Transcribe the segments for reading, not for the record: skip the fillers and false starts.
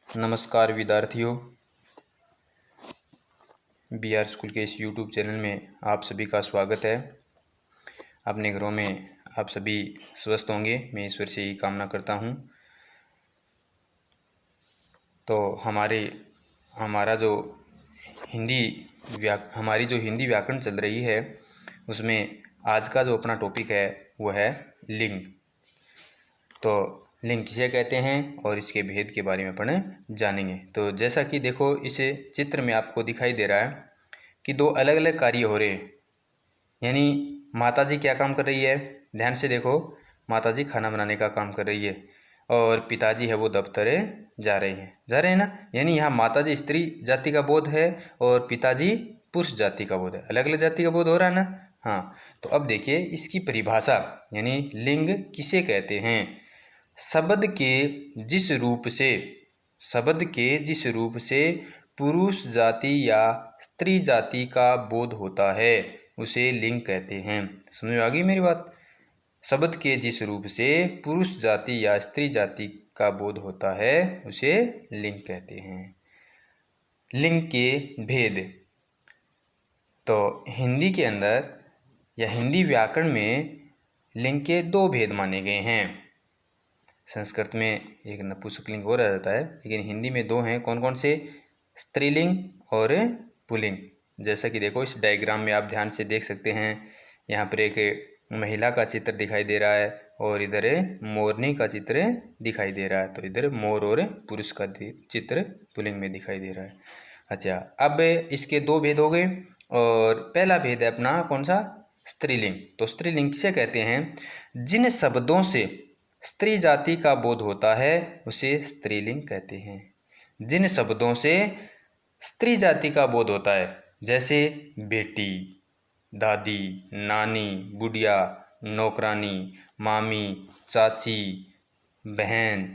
नमस्कार विद्यार्थियों, BR school के इस YouTube चैनल में आप सभी का स्वागत है। अपने घरों में आप सभी स्वस्थ होंगे, मैं ईश्वर से ही कामना करता हूँ। तो हमारा जो हमारी जो हिंदी व्याकरण चल रही है, उसमें आज का जो अपना टॉपिक है वो है लिंग। तो लिंग किसे कहते हैं और इसके भेद के बारे में अपन जानेंगे। तो जैसा कि देखो, इस चित्र में आपको दिखाई दे रहा है कि दो अलग अलग कार्य हो रहे हैं। यानी माताजी क्या काम कर रही है, ध्यान से देखो। माताजी खाना बनाने का काम कर रही है और पिताजी है वो दफ्तर जा रहे हैं ना। यानी यहाँ माताजी स्त्री जाति का बोध है और पिताजी पुरुष जाति का बोध है। अलग अलग जाति का बोध हो रहा है ना। हाँ, तो अब देखिए इसकी परिभाषा, यानी लिंग किसे कहते हैं। शब्द के जिस रूप से पुरुष जाति या स्त्री जाति का बोध होता है उसे लिंग कहते हैं। समझ में आ गई मेरी बात। शब्द के जिस रूप से पुरुष जाति या स्त्री जाति का बोध होता है उसे लिंग कहते हैं। लिंग के भेद, तो हिंदी के अंदर या हिंदी व्याकरण में लिंग के दो भेद माने गए हैं। संस्कृत में एक नपुंसकलिंग और आ जाता है, लेकिन हिंदी में दो हैं। कौन कौन से? स्त्रीलिंग और पुल्लिंग। जैसा कि देखो इस डायग्राम में आप ध्यान से देख सकते हैं, यहाँ पर एक महिला का चित्र दिखाई दे रहा है और इधर मोरनी का चित्र दिखाई दे रहा है। तो इधर मोर और पुरुष का चित्र पुल्लिंग में दिखाई दे रहा है। अच्छा, अब इसके दो भेद हो गए और पहला भेद है अपना कौन सा? स्त्रीलिंग। तो स्त्रीलिंग किसे कहते हैं? जिन शब्दों से स्त्री जाति का बोध होता है उसे स्त्रीलिंग कहते हैं। जिन शब्दों से स्त्री जाति का बोध होता है, जैसे बेटी, दादी, नानी, बुढ़िया, नौकरानी, मामी, चाची, बहन,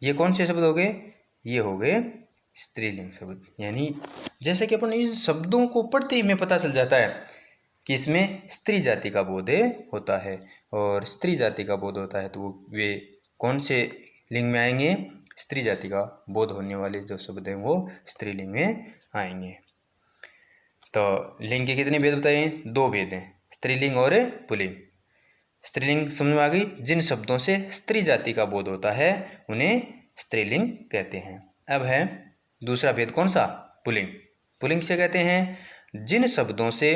ये कौन से शब्द हो गए? ये हो गए स्त्रीलिंग शब्द। यानी जैसे कि अपन इन शब्दों को पढ़ते ही में पता चल जाता है कि इसमें स्त्री जाति का बोध होता है और स्त्री जाति का बोध होता है, तो वे कौन से लिंग में आएंगे? स्त्री जाति का बोध होने वाले जो शब्द हैं वो स्त्रीलिंग में आएंगे। तो लिंग के कितने भेद बताए? दो भेद हैं, स्त्रीलिंग और पुल्लिंग। स्त्रीलिंग समझ में आ गई। जिन शब्दों से स्त्री जाति का बोध होता है उन्हें स्त्रीलिंग कहते हैं। अब है दूसरा भेद, कौन सा? पुल्लिंग। पुल्लिंग से कहते हैं जिन शब्दों से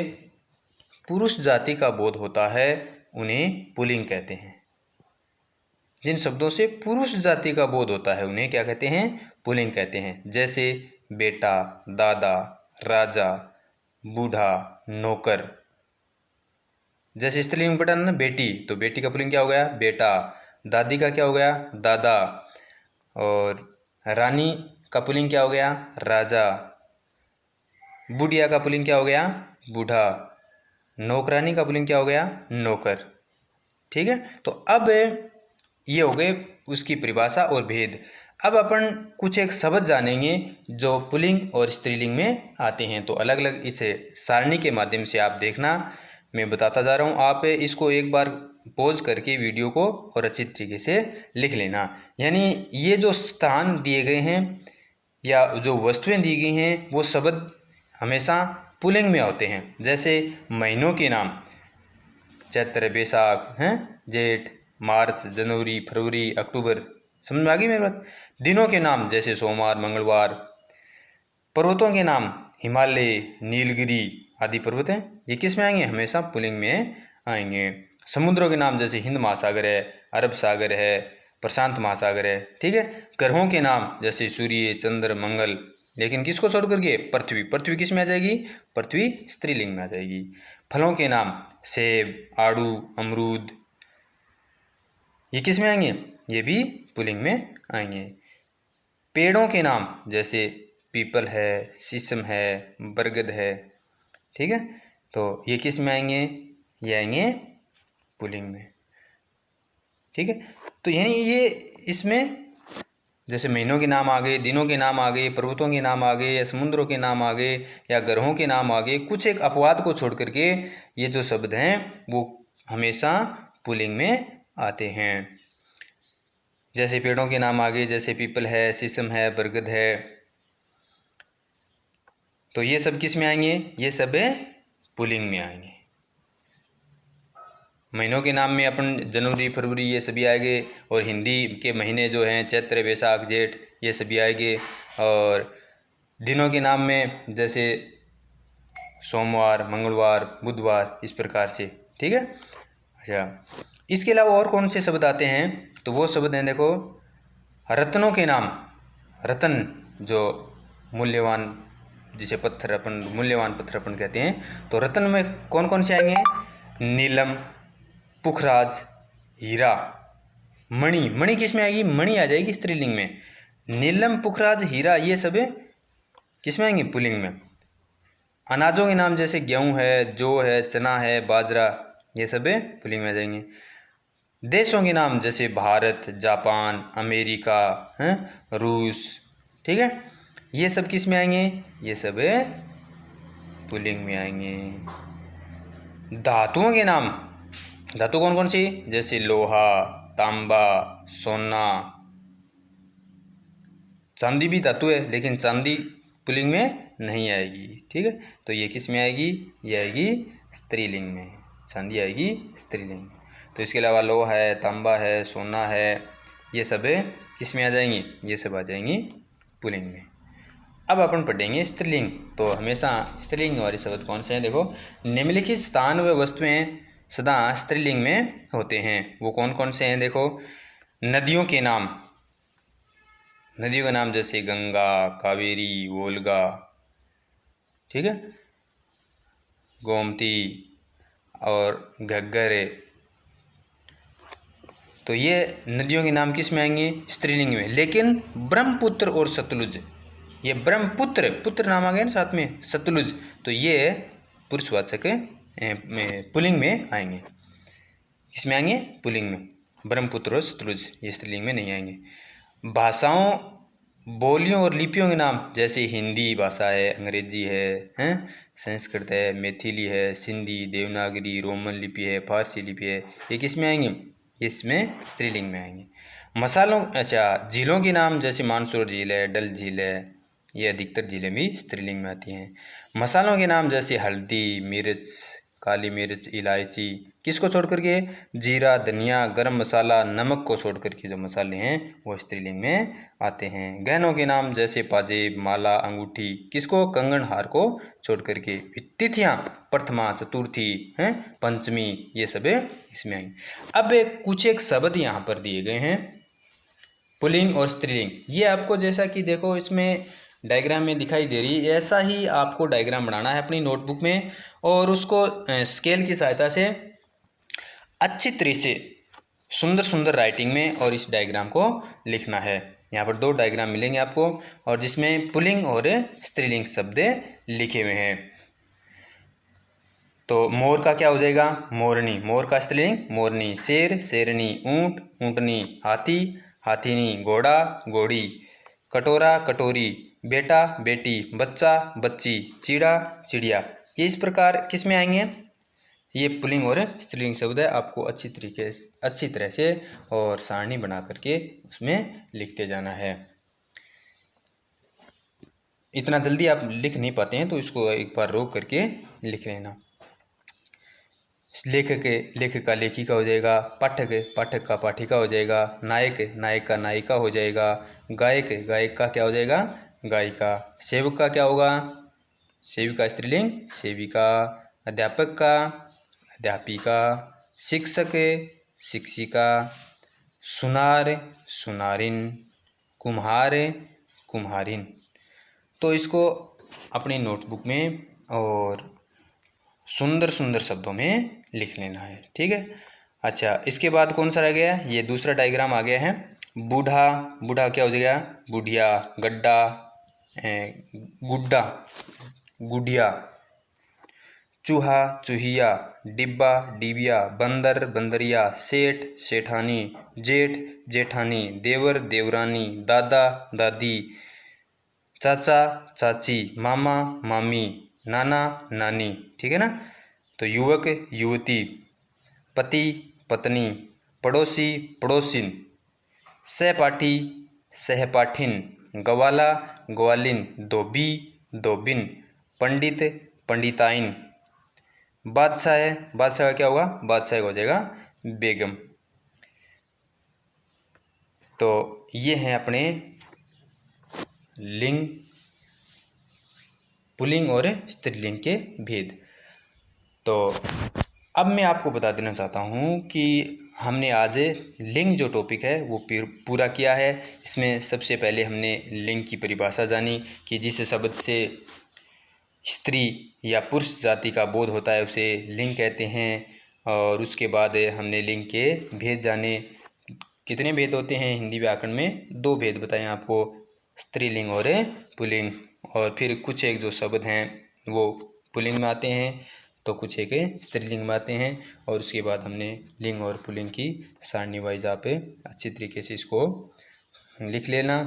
पुरुष जाति का बोध होता है उन्हें पुल्लिंग कहते हैं। जिन शब्दों से पुरुष जाति का बोध होता है उन्हें क्या कहते हैं? पुल्लिंग कहते हैं। जैसे बेटा, दादा, राजा, बूढ़ा, नौकर। जैसे स्त्रीलिंग बेटा ना, बेटी, तो बेटी का पुल्लिंग क्या हो गया? बेटा। दादी का क्या हो गया? दादा। और रानी का पुल्लिंग क्या हो गया? राजा। बुढ़िया का पुल्लिंग क्या हो गया? बूढ़ा। नौकरानी का पुल्लिंग क्या हो गया? नौकर। ठीक है, तो अब ये हो गए उसकी परिभाषा और भेद। अब अपन कुछ एक शब्द जानेंगे जो पुल्लिंग और स्त्रीलिंग में आते हैं। तो अलग अलग इस सारणी के माध्यम से आप देखना, मैं बताता जा रहा हूँ। आप इसको एक बार पॉज करके वीडियो को और अच्छी तरीके से लिख लेना। यानी ये जो स्थान दिए गए हैं या जो वस्तुएं दी गई हैं वो शब्द हमेशा पुल्लिंग में होते हैं। जैसे महीनों के नाम, चैत्र, बैसाख, जेठ, मार्च, जनवरी, फरवरी, अक्टूबर। समझ में आ गई मेरी बात। दिनों के नाम जैसे सोमवार, मंगलवार। पर्वतों के नाम हिमालय, नीलगिरी आदि पर्वत हैं, ये किस में आएंगे? हमेशा पुल्लिंग में आएंगे। समुद्रों के नाम जैसे हिंद महासागर है, अरब सागर है, प्रशांत महासागर है। ठीक है। ग्रहों के नाम जैसे सूर्य, चंद्र, मंगल। लेकिन किसको छोड़ करके? पृथ्वी। पृथ्वी किस में आ जाएगी? पृथ्वी स्त्रीलिंग में आ जाएगी। फलों के नाम सेब, आड़ू, अमरूद, ये किस में आएंगे? ये भी पुल्लिंग में आएंगे। पेड़ों के नाम जैसे पीपल है, शीशम है, बरगद है। ठीक है, तो ये किस में आएंगे? ये आएंगे पुल्लिंग में। ठीक है, तो यानी ये इसमें जैसे महीनों के नाम आ गए, दिनों के नाम आ गए, पर्वतों के नाम आ गए, या समुद्रों के नाम आ गए, या ग्रहों के नाम आ गए, कुछ एक अपवाद को छोड़ करके ये जो शब्द हैं वो हमेशा पुल्लिंग में आते हैं। जैसे पेड़ों के नाम आगे, जैसे पीपल है, शीशम है, बरगद है, तो ये सब किस में आएंगे? ये सब पुल्लिंग में आएंगे। महीनों के नाम में अपन जनवरी, फरवरी ये सभी आएंगे, और हिंदी के महीने जो हैं चैत्र, वैशाख, जेठ ये सभी आएंगे। और दिनों के नाम में जैसे सोमवार, मंगलवार, बुधवार, इस प्रकार से, ठीक है। अच्छा, इसके अलावा और कौन से शब्द आते हैं? तो वो शब्द हैं, देखो, रत्नों के नाम। रतन जो मूल्यवान, जिसे पत्थर अपन मूल्यवान पत्थर अपन कहते हैं, तो रत्न में कौन कौन से आएंगे? नीलम, पुखराज, हीरा, मणि। मणि किस में आएगी? मणि आ जाएगी स्त्रीलिंग में। नीलम, पुखराज, हीरा ये सब किस में आएंगे? पुल्लिंग में। अनाजों के नाम जैसे गेहूं है, जौ है, चना है, बाजरा, ये सब पुल्लिंग में आ जाएंगे। देशों के नाम जैसे भारत, जापान, अमेरिका, हैं, रूस, ठीक है, ये सब किस में आएंगे? ये सब पुल्लिंग में आएंगे। धातुओं के नाम, धातु कौन कौन सी? जैसे लोहा, तांबा, सोना, चांदी भी धातु है, लेकिन चांदी पुल्लिंग में नहीं आएगी, ठीक है। तो ये किस में आएगी? ये आएगी स्त्रीलिंग में, चांदी आएगी स्त्रीलिंग में। तो इसके अलावा लोहा है, तांबा है, सोना है, ये सब किस में आ जाएंगी? ये सब आ जाएंगी पुल्लिंग में। अब अपन पढ़ेंगे स्त्रीलिंग। तो हमेशा स्त्रीलिंग वाले शब्द कौन से हैं? देखो, निम्नलिखित स्थान व वस्तुएं सदा स्त्रीलिंग में होते हैं। वो कौन कौन से हैं? देखो, नदियों के नाम, नदियों का नाम जैसे गंगा, कावेरी, वोल्गा, ठीक है, गोमती और घग्गर, तो ये नदियों के नाम किस में आएंगे? स्त्रीलिंग में। लेकिन ब्रह्मपुत्र और सतलुज, ये ब्रह्मपुत्र, पुत्र नाम आ गया ना साथ में, सतलुज, तो ये पुरुषवाचक पुल्लिंग में आएंगे। किसमें आएंगे? पुल्लिंग में। ब्रह्मपुत्र और सतलुज ये स्त्रीलिंग में नहीं आएंगे। भाषाओं, बोलियों और लिपियों के नाम जैसे हिंदी भाषा है, अंग्रेजी है, संस्कृत है, मैथिली है, सिंधी, देवनागरी, रोमन लिपि है, फारसी लिपि है, ये किस में आएंगे? इसमें स्त्रीलिंग में आएंगे। मसालों, अच्छा, झीलों के नाम जैसे मानसरोवर झील है, डल झील है, ये अधिकतर झीलें भी स्त्रीलिंग में आती हैं। मसालों के नाम जैसे हल्दी, मिर्च, काली मिर्च, इलायची, किसको छोड़ करके? जीरा, धनिया, गरम मसाला, नमक को छोड़ करके जो मसाले हैं वो स्त्रीलिंग में आते हैं। गहनों के नाम जैसे पाजेब, माला, अंगूठी, किसको? कंगन, हार को छोड़ करके। तिथियाँ, प्रथमा, चतुर्थी, हैं, पंचमी, ये सब इसमें आएंगे। अब कुछ एक शब्द यहाँ पर दिए गए हैं, पुल्लिंग और स्त्रीलिंग। ये आपको जैसा कि देखो इसमें डायग्राम में दिखाई दे रही है, ऐसा ही आपको डायग्राम बनाना है अपनी नोटबुक में, और उसको स्केल की सहायता से अच्छी तरह से सुंदर सुंदर राइटिंग में और इस डायग्राम को लिखना है। यहाँ पर 2 डायग्राम मिलेंगे आपको, और जिसमें पुल्लिंग और स्त्रीलिंग शब्द लिखे हुए हैं। तो मोर का क्या हो जाएगा? मोरनी, मोर का स्त्रीलिंग मोरनी। शेर, शेरनी। ऊंट, ऊंटनी। हाथी, हाथीनी। घोड़ा, घोड़ी। कटोरा, कटोरी। बेटा, बेटी। बच्चा, बच्ची। चिड़ा, चिड़िया। ये इस प्रकार किस में आएंगे? ये पुल्लिंग और स्त्रीलिंग शब्द है। आपको अच्छी तरह से और सारणी बना करके उसमें लिखते जाना है। इतना जल्दी आप लिख नहीं पाते हैं तो इसको एक बार रोक करके लिख लेना। लेखक, लेखक का लेखिका हो जाएगा। पाठक, पाठक का पाठिका हो जाएगा। नायक, नायक का नायिका हो जाएगा। गायक, गायक का क्या हो जाएगा? गायिका। सेवक का क्या होगा? सेविका स्त्रीलिंग सेविका। अध्यापक का अध्यापिका। शिक्षक, शिक्षिका। सुनार, सुनारिन। कुम्हार, कुम्हारिन। तो इसको अपनी नोटबुक में और सुंदर सुंदर शब्दों में लिख लेना है, ठीक है। अच्छा, इसके बाद कौन सा रह गया? ये दूसरा डायग्राम आ गया है। बूढ़ा, बूढ़ा क्या हो जाएगा? बुढ़िया। गड्ढा, गुड्डा, गुडिया। चूहा, चूहिया। डिब्बा, डिबिया। बंदर, बंदरिया। सेठ, सेठानी। जेठ, जेठानी। देवर, देवरानी। दादा, दादी। चाचा, चाची। मामा, मामी। नाना, नानी, ठीक है ना। तो युवक, युवती। पति, पत्नी। पड़ोसी, पड़ोसिन। सहपाठी सहपाठिन, गवाला ग्वालिन, धोबी धोबिन, पंडित पंडिताइन। बादशाह है, बादशाह का क्या होगा, बादशाह का हो जाएगा बेगम। तो ये हैं अपने लिंग, पुल्लिंग और स्त्रीलिंग के भेद। तो अब मैं आपको बता देना चाहता हूँ कि हमने आज लिंग जो टॉपिक है वो पूरा किया है। इसमें सबसे पहले हमने लिंग की परिभाषा जानी कि जिस शब्द से स्त्री या पुरुष जाति का बोध होता है उसे लिंग कहते हैं। और उसके बाद हमने लिंग के भेद जाने। कितने भेद होते हैं हिंदी व्याकरण में, 2 भेद बताएं आपको, स्त्रीलिंग और पुल्लिंग। और फिर कुछ एक जो शब्द हैं वो पुल्लिंग में आते हैं, तो कुछ एक स्त्रीलिंग में आते हैं। और उसके बाद हमने लिंग और पुल्लिंग की सारणी वाइज आप अच्छी तरीके से इसको लिख लेना।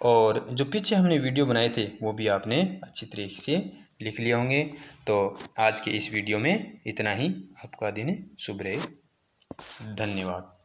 और जो पीछे हमने वीडियो बनाए थे वो भी आपने अच्छी तरीके से लिख लिए होंगे। तो आज के इस वीडियो में इतना ही। आपका दिन शुभ रहे। धन्यवाद।